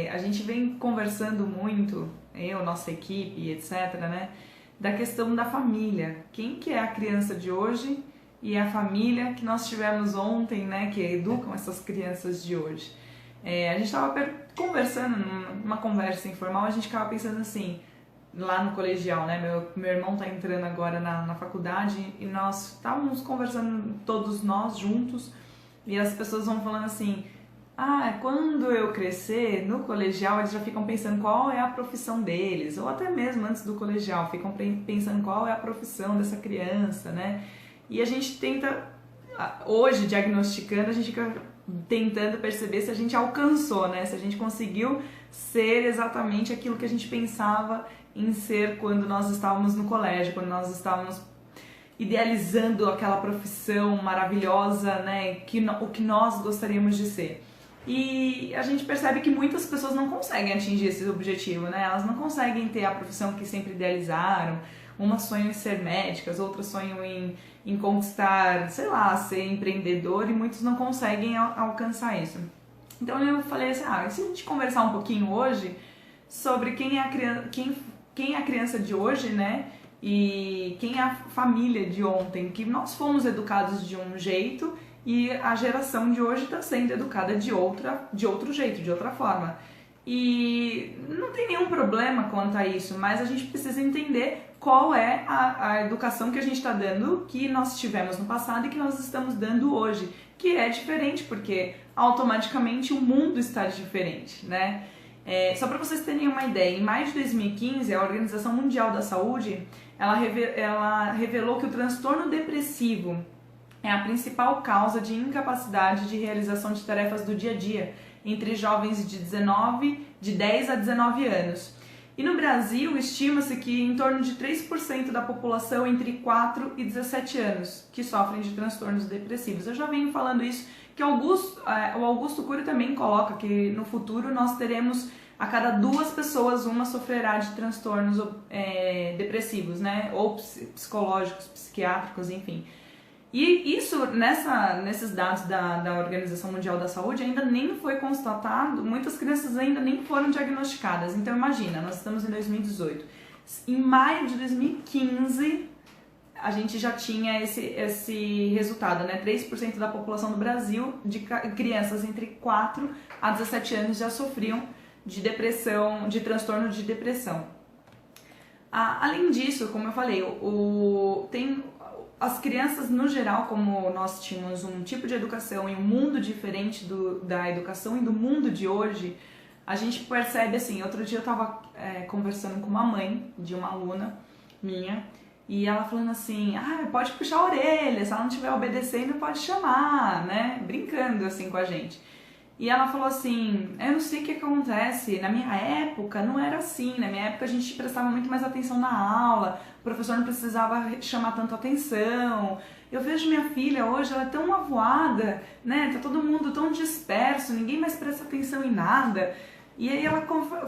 a gente vem conversando muito, eu, nossa equipe, etc, né, da questão da família. Quem que é a criança de hoje e a família que nós tivemos ontem, né, que educam essas crianças de hoje. A gente estava conversando, numa conversa informal, a gente ficava pensando assim, lá no colegial, né, meu irmão está entrando agora na faculdade e nós estávamos conversando todos nós juntos e as pessoas vão falando assim, quando eu crescer, no colegial eles já ficam pensando qual é a profissão deles, ou até mesmo antes do colegial, ficam pensando qual é a profissão dessa criança, né? E a gente tenta, hoje diagnosticando, a gente fica tentando perceber se a gente alcançou, né? Se a gente conseguiu ser exatamente aquilo que a gente pensava em ser quando nós estávamos no colégio, quando nós estávamos idealizando aquela profissão maravilhosa, né? O que nós gostaríamos de ser. E a gente percebe que muitas pessoas não conseguem atingir esse objetivo, né? Elas não conseguem ter a profissão que sempre idealizaram. Umas sonham em ser médicas, outras sonham em conquistar, sei lá, ser empreendedor, e muitos não conseguem alcançar isso. Então eu falei assim, e se a gente conversar um pouquinho hoje sobre quem é a criança de hoje, né? E quem é a família de ontem, que nós fomos educados de um jeito e a geração de hoje está sendo educada de outro jeito, de outra forma. E não tem nenhum problema quanto a isso, mas a gente precisa entender qual é a educação que a gente está dando, que nós tivemos no passado e que nós estamos dando hoje, que é diferente, porque automaticamente o mundo está diferente, né? Só para vocês terem uma ideia, em maio de 2015, a Organização Mundial da Saúde, ela revelou que o transtorno depressivo é a principal causa de incapacidade de realização de tarefas do dia a dia entre jovens de 10 a 19 anos. E no Brasil, estima-se que em torno de 3% da população entre 4 e 17 anos que sofrem de transtornos depressivos. Eu já venho falando isso, que o Augusto Cury também coloca que no futuro nós teremos a cada 2 pessoas uma sofrerá de transtornos depressivos, né? Ou psicológicos, psiquiátricos, enfim. E isso, nesses dados da Organização Mundial da Saúde, ainda nem foi constatado, muitas crianças ainda nem foram diagnosticadas. Então imagina, nós estamos em 2018. Em maio de 2015, a gente já tinha esse resultado, né? 3% da população do Brasil, de crianças entre 4 a 17 anos, já sofriam de depressão, de transtorno de depressão. Além disso, como eu falei, as crianças, no geral, como nós tínhamos um tipo de educação e um mundo diferente da educação e do mundo de hoje, a gente percebe assim, outro dia eu estava conversando com uma mãe de uma aluna minha, e ela falando assim, pode puxar a orelha, se ela não estiver obedecendo, pode chamar, né, brincando assim com a gente. E ela falou assim, eu não sei o que acontece, na minha época não era assim, na minha época a gente prestava muito mais atenção na aula, o professor não precisava chamar tanto atenção. Eu vejo minha filha hoje, ela é tão avoada, né, tá todo mundo tão disperso, ninguém mais presta atenção em nada. E aí ela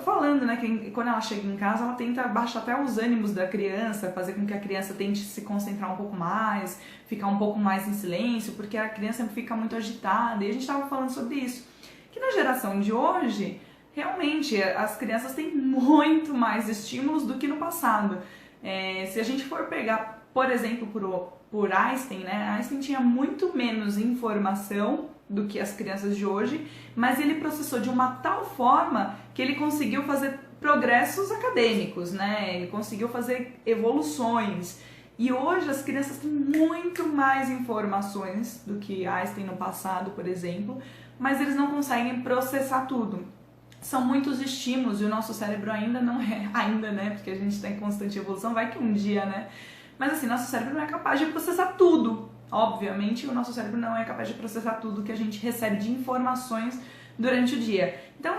falando, né, que quando ela chega em casa, ela tenta baixar até os ânimos da criança, fazer com que a criança tente se concentrar um pouco mais, ficar um pouco mais em silêncio, porque a criança fica muito agitada, e a gente estava falando sobre isso. Que na geração de hoje, realmente, as crianças têm muito mais estímulos do que no passado. Se a gente for pegar, por exemplo, por Einstein, né? Einstein tinha muito menos informação do que as crianças de hoje, mas ele processou de uma tal forma que ele conseguiu fazer progressos acadêmicos, né? Ele conseguiu fazer evoluções. E hoje as crianças têm muito mais informações do que Einstein no passado, por exemplo, mas eles não conseguem processar tudo. São muitos estímulos e o nosso cérebro ainda não é, né? Porque a gente está em constante evolução, vai que um dia, né? Mas assim, nosso cérebro não é capaz de processar tudo. Obviamente, o nosso cérebro não é capaz de processar tudo que a gente recebe de informações durante o dia. Então,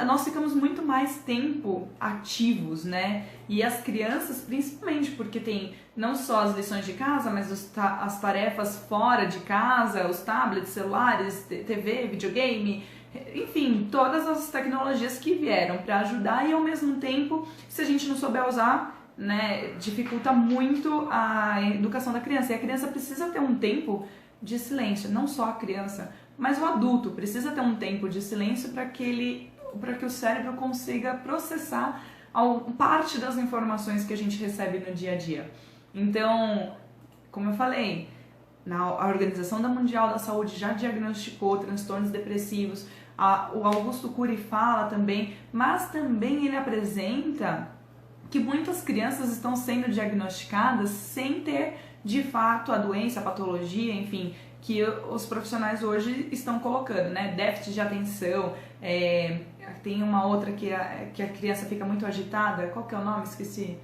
nós ficamos muito mais tempo ativos, né? E as crianças, principalmente, porque tem não só as lições de casa, mas as tarefas fora de casa, os tablets, celulares, TV, videogame, enfim, todas as tecnologias que vieram para ajudar e, ao mesmo tempo, se a gente não souber usar, né, dificulta muito a educação da criança. E a criança precisa ter um tempo de silêncio, não só a criança, mas o adulto precisa ter um tempo de silêncio para que ele que o cérebro consiga processar parte das informações que a gente recebe no dia a dia. Então, como eu falei, a Organização Mundial da Saúde já diagnosticou transtornos depressivos, o Augusto Cury fala também, mas também ele apresenta que muitas crianças estão sendo diagnosticadas sem ter de fato a doença, a patologia, enfim, que os profissionais hoje estão colocando, né? Déficit de atenção, tem uma outra que a criança fica muito agitada, qual que é o nome? Esqueci.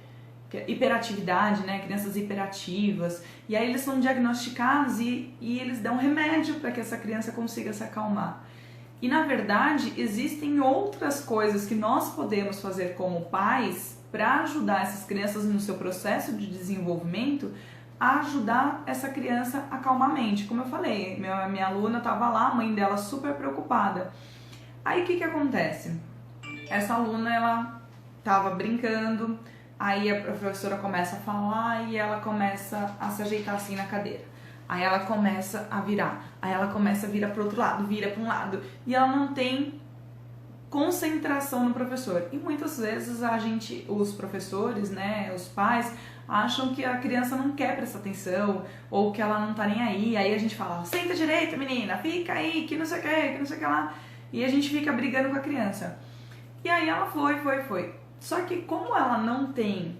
Hiperatividade, né? Crianças hiperativas, e aí eles são diagnosticados e eles dão remédio para que essa criança consiga se acalmar. E na verdade existem outras coisas que nós podemos fazer como pais para ajudar essas crianças no seu processo de desenvolvimento, a ajudar essa criança a calmar a mente. Como eu falei, minha aluna estava lá, a mãe dela super preocupada. Aí o que acontece? Essa aluna, ela estava brincando, aí a professora começa a falar e ela começa a se ajeitar assim na cadeira. Aí ela começa a virar, aí ela começa a virar para o outro lado, vira para um lado, e ela não tem concentração no professor. E muitas vezes os professores, né, os pais, acham que a criança não quer prestar atenção ou que ela não tá nem aí a gente fala, senta direito menina, fica aí, que não sei o que lá, e a gente fica brigando com a criança. E aí ela foi. Só que como ela não tem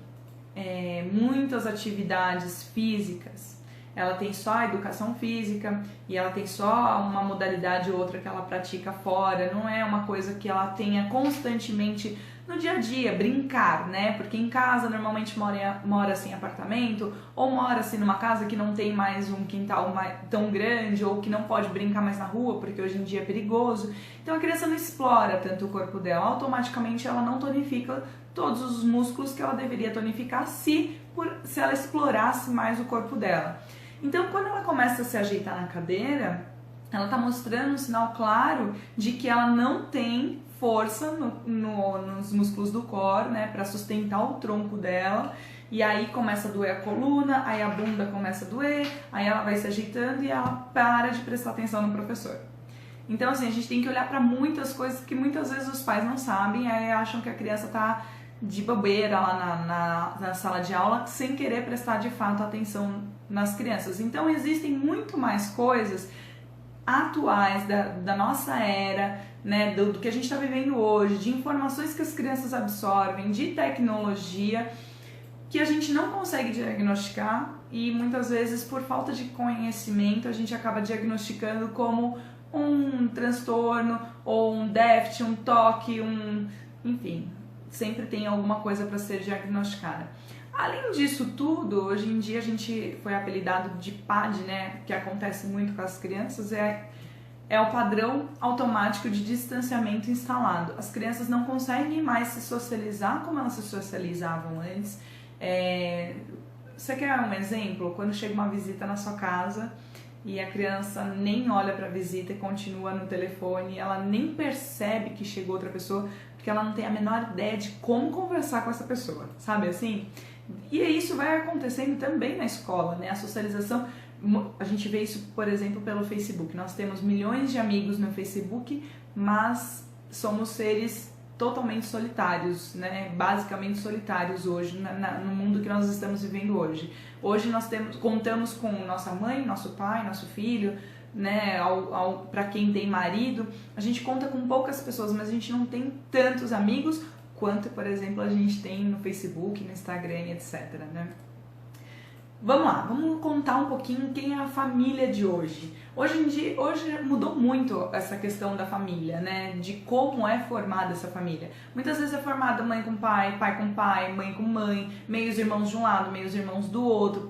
muitas atividades físicas, ela tem só a educação física e ela tem só uma modalidade ou outra que ela pratica fora, não é uma coisa que ela tenha constantemente no dia a dia, brincar, né? Porque em casa normalmente mora-se em apartamento ou mora-se numa casa que não tem mais um quintal tão grande ou que não pode brincar mais na rua porque hoje em dia é perigoso. Então a criança não explora tanto o corpo dela, automaticamente ela não tonifica todos os músculos que ela deveria tonificar se ela explorasse mais o corpo dela. Então, quando ela começa a se ajeitar na cadeira, ela está mostrando um sinal claro de que ela não tem força nos músculos do core, né, para sustentar o tronco dela, e aí começa a doer a coluna, aí a bunda começa a doer, aí ela vai se ajeitando e ela para de prestar atenção no professor. Então, assim, a gente tem que olhar para muitas coisas que muitas vezes os pais não sabem, aí acham que a criança está de bobeira lá na sala de aula, sem querer prestar de fato atenção nas crianças. Então existem muito mais coisas atuais da nossa era, né, do que a gente está vivendo hoje, de informações que as crianças absorvem, de tecnologia, que a gente não consegue diagnosticar e muitas vezes por falta de conhecimento a gente acaba diagnosticando como um transtorno ou um déficit, um toque, enfim, sempre tem alguma coisa para ser diagnosticada. Além disso tudo, hoje em dia a gente foi apelidado de PAD, né, que acontece muito com as crianças, é o padrão automático de distanciamento instalado. As crianças não conseguem mais se socializar como elas se socializavam antes. Você quer um exemplo? Quando chega uma visita na sua casa e a criança nem olha para a visita e continua no telefone, ela nem percebe que chegou outra pessoa, porque ela não tem a menor ideia de como conversar com essa pessoa, sabe assim? E isso vai acontecendo também na escola, né? A socialização, a gente vê isso, por exemplo, pelo Facebook. Nós temos milhões de amigos no Facebook, mas somos seres totalmente solitários, né? Basicamente solitários hoje, no mundo que nós estamos vivendo hoje. Hoje nós contamos com nossa mãe, nosso pai, nosso filho, né? Para quem tem marido, a gente conta com poucas pessoas, mas a gente não tem tantos amigos quanto, por exemplo, a gente tem no Facebook, no Instagram, etc, né? Vamos lá, vamos contar um pouquinho quem é a família de hoje. Hoje mudou muito essa questão da família, né? De como é formada essa família. Muitas vezes é formada mãe com pai, pai com pai, mãe com mãe, meios irmãos de um lado, meios irmãos do outro,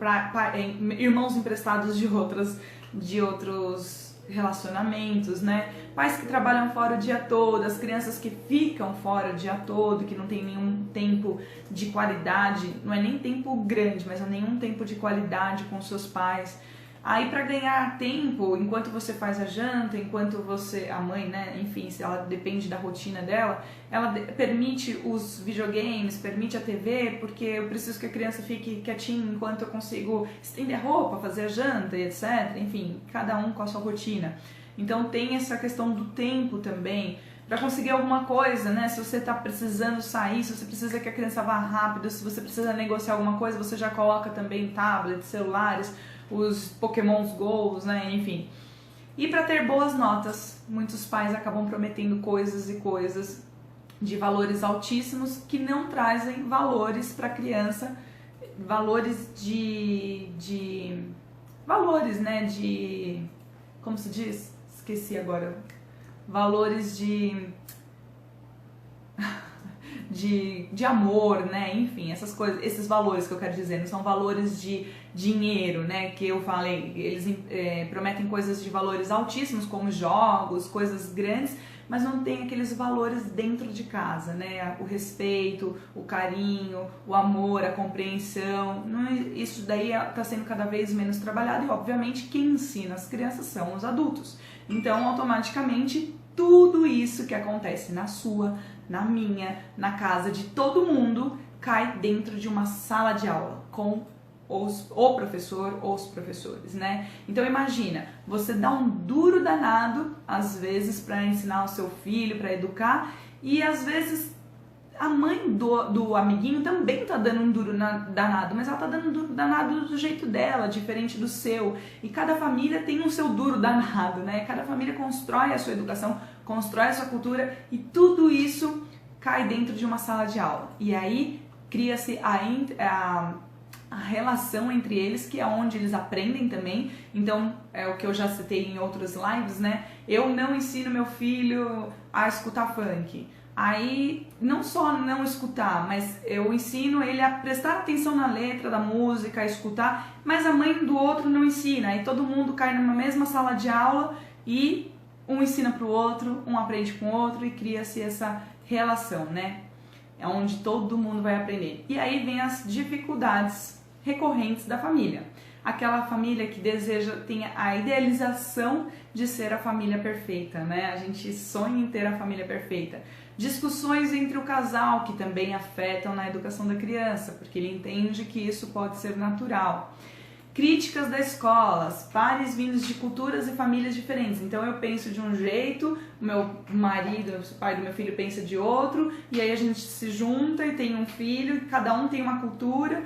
irmãos emprestados de outros relacionamentos, né? Pais que trabalham fora o dia todo, as crianças que ficam fora o dia todo, que não tem nenhum tempo de qualidade, não é nem tempo grande, mas não é nenhum tempo de qualidade com seus pais. Aí para ganhar tempo, enquanto você faz a janta, a mãe, né, enfim, se ela depende da rotina dela, ela permite os videogames, permite a TV, porque eu preciso que a criança fique quietinha enquanto eu consigo estender a roupa, fazer a janta e etc. Enfim, cada um com a sua rotina. Então tem essa questão do tempo também. para conseguir alguma coisa, né? Se você está precisando sair, se você precisa que a criança vá rápido, se você precisa negociar alguma coisa, você já coloca também tablets, celulares, os Pokémon Go, né? Enfim. E para ter boas notas, muitos pais acabam prometendo coisas e coisas de valores altíssimos que não trazem valores para a criança, valores valores, né, como se diz? Esqueci agora. Valores de amor, né, enfim, essas coisas, esses valores que eu quero dizer, não são valores de dinheiro, né, que eu falei, eles prometem coisas de valores altíssimos, como jogos, coisas grandes, mas não tem aqueles valores dentro de casa, né? O respeito, o carinho, o amor, a compreensão. Isso daí está sendo cada vez menos trabalhado e, obviamente, quem ensina as crianças são os adultos. Então, automaticamente, tudo isso que acontece na sua, na minha, na casa de todo mundo, cai dentro de uma sala de aula com o professor ou os professores, né? Então imagina, você dá um duro danado às vezes para ensinar o seu filho, para educar, e às vezes a mãe do amiguinho também tá dando um duro danado, mas ela tá dando um duro danado do jeito dela, diferente do seu. E cada família tem um seu duro danado, né? Cada família constrói a sua educação, constrói a sua cultura, e tudo isso cai dentro de uma sala de aula. E aí cria-se a relação entre eles, que é onde eles aprendem também. Então, é o que eu já citei em outras lives, né? Eu não ensino meu filho a escutar funk. Aí, não só não escutar, mas eu ensino ele a prestar atenção na letra da música, a escutar, mas a mãe do outro não ensina. Aí todo mundo cai numa mesma sala de aula e um ensina pro outro, um aprende com o outro e cria-se essa relação, né? É onde todo mundo vai aprender. E aí vem as dificuldades recorrentes da família. Aquela família que tem a idealização de ser a família perfeita, né? A gente sonha em ter a família perfeita. Discussões entre o casal que também afetam na educação da criança, porque ele entende que isso pode ser natural. Críticas da escola, pares vindos de culturas e famílias diferentes. Então eu penso de um jeito, o meu marido, o pai do meu filho pensa de outro, e aí a gente se junta e tem um filho, cada um tem uma cultura,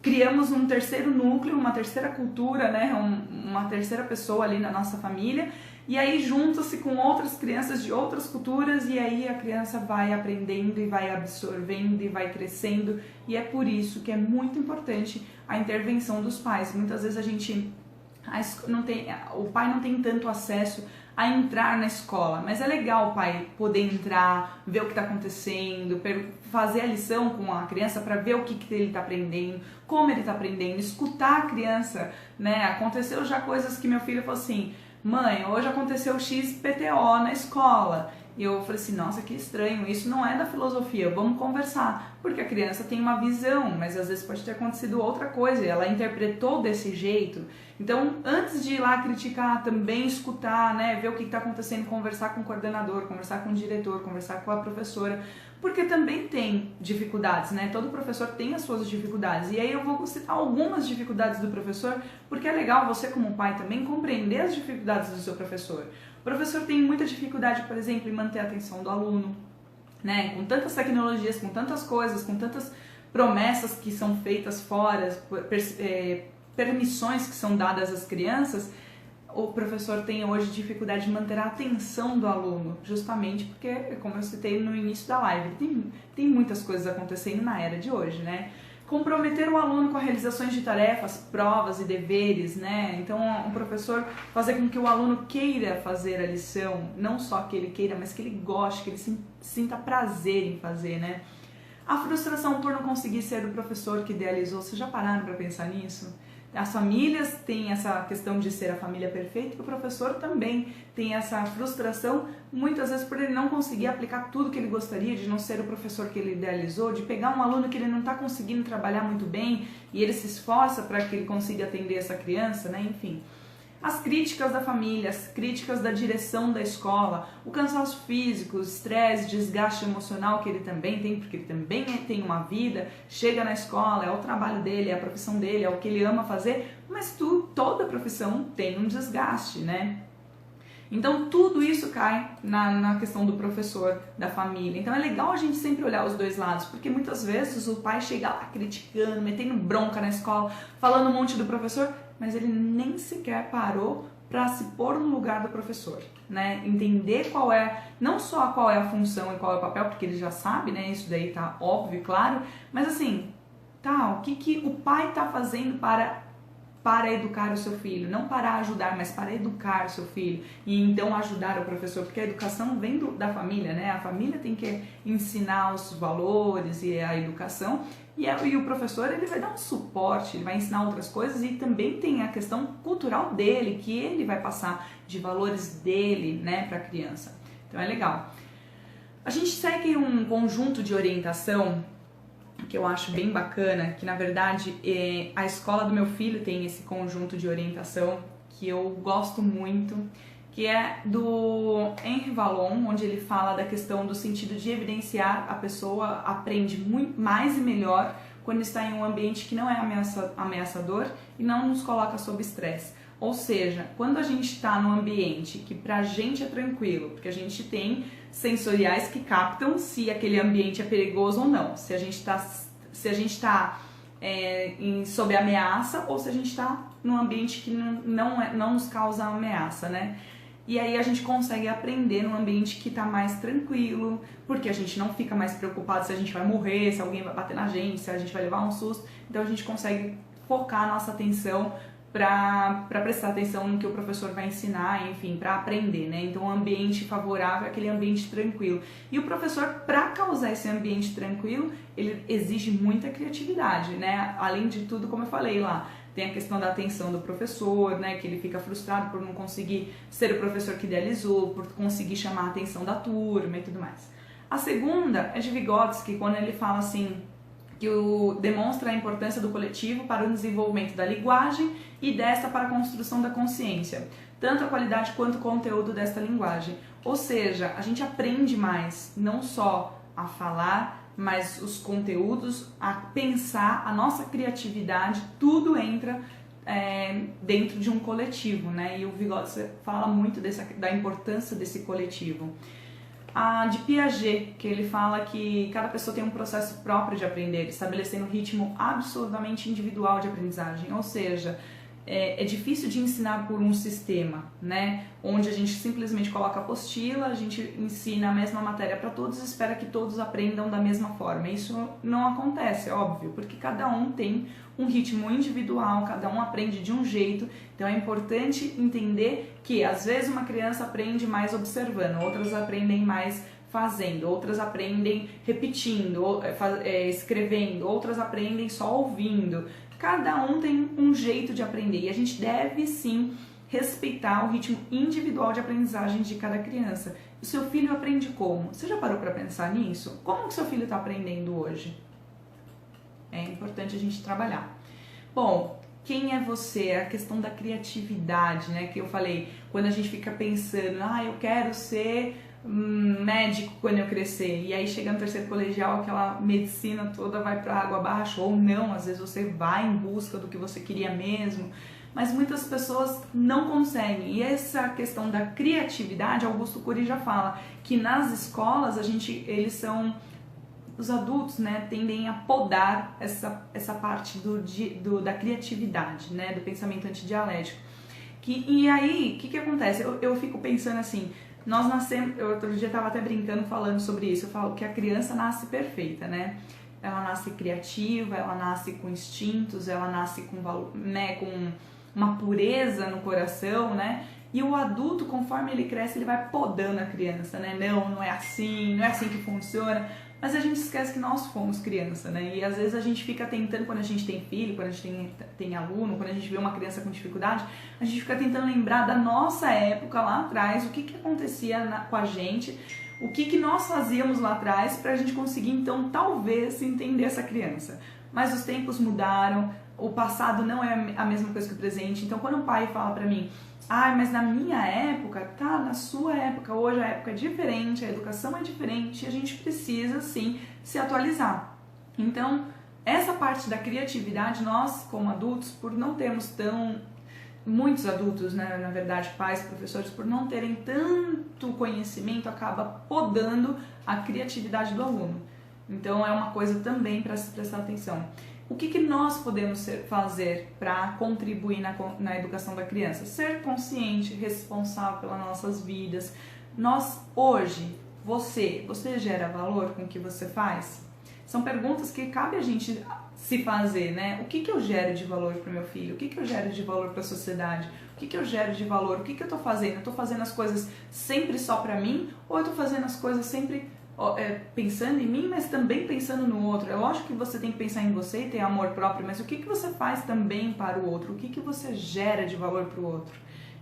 criamos um terceiro núcleo, uma terceira cultura, né? Uma terceira pessoa ali na nossa família, e aí junta-se com outras crianças de outras culturas, e aí a criança vai aprendendo e vai absorvendo e vai crescendo, e é por isso que é muito importante a intervenção dos pais. Muitas vezes o pai não tem tanto acesso a entrar na escola, mas é legal o pai poder entrar, ver o que está acontecendo, fazer a lição com a criança para ver o que ele está aprendendo, como ele está aprendendo, escutar a criança, né? Aconteceu já coisas que meu filho falou assim: mãe, hoje aconteceu XPTO na escola. E eu falei assim, nossa, que estranho, isso não é da filosofia, vamos conversar. Porque a criança tem uma visão, mas às vezes pode ter acontecido outra coisa, e ela interpretou desse jeito. Então, antes de ir lá criticar, também escutar, né, ver o que está acontecendo, conversar com o coordenador, conversar com o diretor, conversar com a professora, porque também tem dificuldades, né? Todo professor tem as suas dificuldades. E aí eu vou citar algumas dificuldades do professor, porque é legal você como pai também compreender as dificuldades do seu professor. O professor tem muita dificuldade, por exemplo, em manter a atenção do aluno, né? Com tantas tecnologias, com tantas coisas, com tantas promessas que são feitas fora, permissões que são dadas às crianças, o professor tem hoje dificuldade de manter a atenção do aluno, justamente porque, como eu citei no início da live, tem muitas coisas acontecendo na era de hoje, né? Comprometer o aluno com a realizações de tarefas, provas e deveres, né? Então, o professor fazer com que o aluno queira fazer a lição, não só que ele queira, mas que ele goste, que ele sinta prazer em fazer, né? A frustração por não conseguir ser o professor que idealizou, vocês já pararam para pensar nisso? As famílias têm essa questão de ser a família perfeita, e o professor também tem essa frustração, muitas vezes por ele não conseguir aplicar tudo que ele gostaria, de não ser o professor que ele idealizou, de pegar um aluno que ele não está conseguindo trabalhar muito bem e ele se esforça para que ele consiga atender essa criança, né? Enfim. As críticas da família, as críticas da direção da escola, o cansaço físico, o estresse, desgaste emocional que ele também tem, porque ele também tem uma vida, chega na escola, é o trabalho dele, é a profissão dele, é o que ele ama fazer, mas toda profissão tem um desgaste, né? Então tudo isso cai na questão do professor, da família. Então é legal a gente sempre olhar os dois lados, porque muitas vezes o pai chega lá criticando, metendo bronca na escola, falando um monte do professor, mas ele nem sequer parou para se pôr no lugar do professor, né? Entender qual é, não só qual é a função e qual é o papel, porque ele já sabe, né? Isso daí tá óbvio, claro, mas assim, tá, o que o pai tá fazendo para educar o seu filho, não para ajudar, mas para educar o seu filho e então ajudar o professor, porque a educação vem da família, né? A família tem que ensinar os valores e a educação e o professor ele vai dar um suporte, ele vai ensinar outras coisas e também tem a questão cultural dele, que ele vai passar de valores dele, né, para a criança. Então é legal. A gente segue um conjunto de orientação que eu acho bem bacana, que na verdade a escola do meu filho tem esse conjunto de orientação que eu gosto muito, que é do Henri Vallon, onde ele fala da questão do sentido de evidenciar a pessoa aprende muito mais e melhor quando está em um ambiente que não é ameaçador e não nos coloca sob estresse. Ou seja, quando a gente está num ambiente que pra gente é tranquilo, porque a gente tem sensoriais que captam se aquele ambiente é perigoso ou não, se a gente está sob ameaça ou se a gente está num ambiente que não nos causa ameaça, né? E aí a gente consegue aprender num ambiente que está mais tranquilo, porque a gente não fica mais preocupado se a gente vai morrer, se alguém vai bater na gente, se a gente vai levar um susto. Então a gente consegue focar a nossa atenção para prestar atenção no que o professor vai ensinar, enfim, para aprender, né? Então, um ambiente favorável é aquele ambiente tranquilo. E o professor, para causar esse ambiente tranquilo, ele exige muita criatividade, né? Além de tudo, como eu falei lá, tem a questão da atenção do professor, né? Que ele fica frustrado por não conseguir ser o professor que idealizou, por conseguir chamar a atenção da turma e tudo mais. A segunda é de Vygotsky, quando ele fala assim, que demonstra a importância do coletivo para o desenvolvimento da linguagem e desta para a construção da consciência, tanto a qualidade quanto o conteúdo desta linguagem. Ou seja, a gente aprende mais, não só a falar, mas os conteúdos, a pensar, a nossa criatividade, tudo entra dentro de um coletivo, né? E o Vygotsky fala muito da importância desse coletivo. A de Piaget, que ele fala que cada pessoa tem um processo próprio de aprender, estabelecendo um ritmo absolutamente individual de aprendizagem, ou seja, é difícil de ensinar por um sistema, né? Onde a gente simplesmente coloca a apostila, a gente ensina a mesma matéria para todos e espera que todos aprendam da mesma forma. Isso não acontece, é óbvio, porque cada um tem um ritmo individual, cada um aprende de um jeito, então é importante entender que às vezes uma criança aprende mais observando, outras aprendem mais fazendo, outras aprendem repetindo, escrevendo, outras aprendem só ouvindo. Cada um tem um jeito de aprender e a gente deve sim respeitar o ritmo individual de aprendizagem de cada criança. O seu filho aprende como? Você já parou para pensar nisso? Como que seu filho está aprendendo hoje? É importante a gente trabalhar. Bom, quem é você? A questão da criatividade, né? Que eu falei, quando a gente fica pensando, eu quero ser médico quando eu crescer, e aí chega no terceiro colegial, aquela medicina toda vai para água abaixo, ou não, às vezes você vai em busca do que você queria mesmo, mas muitas pessoas não conseguem, e essa questão da criatividade, Augusto Cury já fala, que nas escolas os adultos, né, tendem a podar essa parte da criatividade, né, do pensamento antidialético. E aí, o que acontece? Eu fico pensando assim, nós nascemos, eu outro dia estava até brincando falando sobre isso, eu falo que a criança nasce perfeita, né? Ela nasce criativa, ela nasce com instintos, ela nasce com uma pureza no coração, né? E o adulto, conforme ele cresce, ele vai podando a criança, né? Não é assim que funciona. Mas a gente esquece que nós fomos criança, né? E às vezes a gente fica tentando, quando a gente tem filho, quando a gente tem aluno, quando a gente vê uma criança com dificuldade, a gente fica tentando lembrar da nossa época lá atrás, o que acontecia com a gente, o que nós fazíamos lá atrás pra gente conseguir, então, talvez entender essa criança. Mas os tempos mudaram, o passado não é a mesma coisa que o presente. Então, quando o pai fala pra mim, mas na minha época, tá, na sua época, hoje a época é diferente, a educação é diferente, e a gente precisa, sim, se atualizar. Então, essa parte da criatividade, nós, como adultos, por não termos muitos adultos, né, na verdade pais, professores, por não terem tanto conhecimento, acaba podando a criatividade do aluno. Então é uma coisa também para se prestar atenção. O que nós podemos fazer para contribuir na educação da criança? Ser consciente, responsável pelas nossas vidas. Nós, hoje, você gera valor com o que você faz? São perguntas que cabe a gente se fazer, né? O que eu gero de valor para o meu filho? O que eu gero de valor para a sociedade? O que eu gero de valor? O que eu tô fazendo? Eu tô fazendo as coisas sempre só para mim? Ou eu tô fazendo as coisas sempre pensando em mim, mas também pensando no outro? É lógico que você tem que pensar em você e ter amor próprio, mas o que você faz também para o outro? O que você gera de valor para o outro?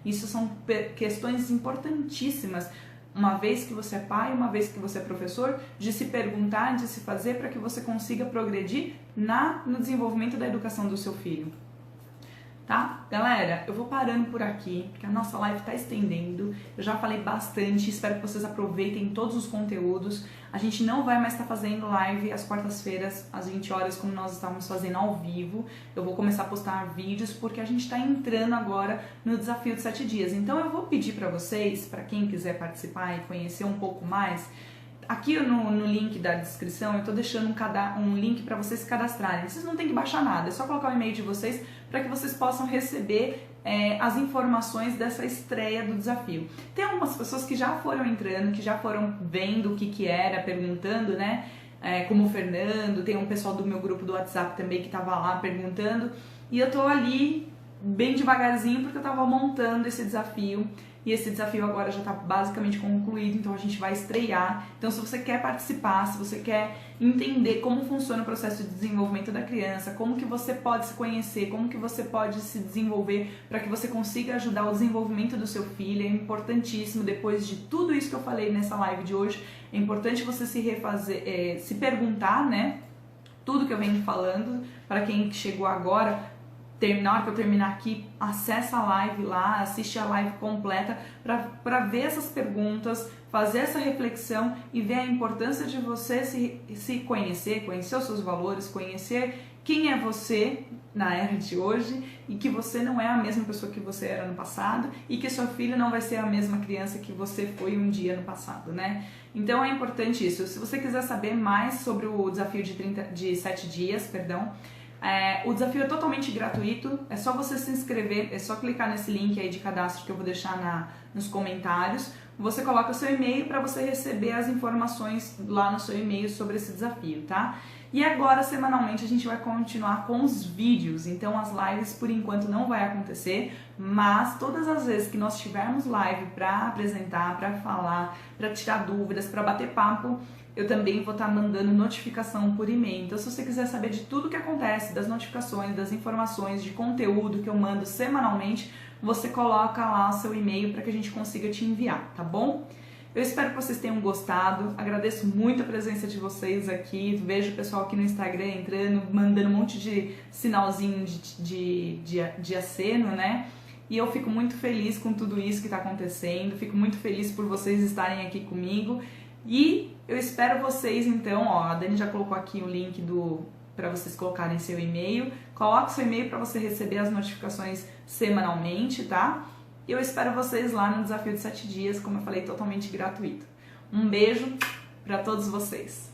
Isso são questões importantíssimas, uma vez que você é pai, uma vez que você é professor, de se perguntar, de se fazer, para que você consiga progredir no desenvolvimento da educação do seu filho. Tá? Galera, eu vou parando por aqui, porque a nossa live está estendendo. Eu já falei bastante, espero que vocês aproveitem todos os conteúdos. A gente não vai mais estar fazendo live às quartas-feiras, às 20 horas, como nós estávamos fazendo ao vivo. Eu vou começar a postar vídeos, porque a gente está entrando agora no desafio de 7 dias. Então eu vou pedir para vocês, para quem quiser participar e conhecer um pouco mais, aqui no link da descrição eu estou deixando um link para vocês se cadastrarem. Vocês não tem que baixar nada, é só colocar o e-mail de vocês para que vocês possam receber as informações dessa estreia do desafio. Tem algumas pessoas que já foram entrando, que já foram vendo o que era, perguntando, né? Como o Fernando, tem um pessoal do meu grupo do WhatsApp também que estava lá perguntando. E eu tô ali bem devagarzinho porque eu estava montando esse desafio. E esse desafio agora já está basicamente concluído, então a gente vai estrear. Então se você quer participar, se você quer entender como funciona o processo de desenvolvimento da criança, como que você pode se conhecer, como que você pode se desenvolver para que você consiga ajudar o desenvolvimento do seu filho, é importantíssimo, depois de tudo isso que eu falei nessa live de hoje, é importante você se perguntar, né, tudo que eu venho falando, para quem chegou agora. Na hora que eu terminar aqui, acessa a live lá, assiste a live completa para ver essas perguntas, fazer essa reflexão e ver a importância de você se conhecer os seus valores, conhecer quem é você na era de hoje e que você não é a mesma pessoa que você era no passado e que seu filho não vai ser a mesma criança que você foi um dia no passado, né? Então é importante isso. Se você quiser saber mais sobre o desafio de 7 dias, o desafio é totalmente gratuito, é só você se inscrever, é só clicar nesse link aí de cadastro que eu vou deixar nos comentários. Você coloca o seu e-mail para você receber as informações lá no seu e-mail sobre esse desafio, tá? E agora, semanalmente, a gente vai continuar com os vídeos, então as lives por enquanto não vai acontecer, mas todas as vezes que nós tivermos live para apresentar, para falar, para tirar dúvidas, para bater papo, eu também vou estar mandando notificação por e-mail. Então se você quiser saber de tudo que acontece, das notificações, das informações, de conteúdo que eu mando semanalmente, você coloca lá o seu e-mail para que a gente consiga te enviar, tá bom? Eu espero que vocês tenham gostado, agradeço muito a presença de vocês aqui, vejo o pessoal aqui no Instagram entrando, mandando um monte de sinalzinho de aceno, né? E eu fico muito feliz com tudo isso que está acontecendo, fico muito feliz por vocês estarem aqui comigo. E eu espero vocês então, a Dani já colocou aqui o link para vocês colocarem seu e-mail. Coloque seu e-mail para você receber as notificações semanalmente, tá? E eu espero vocês lá no desafio de 7 dias, como eu falei, totalmente gratuito. Um beijo para todos vocês.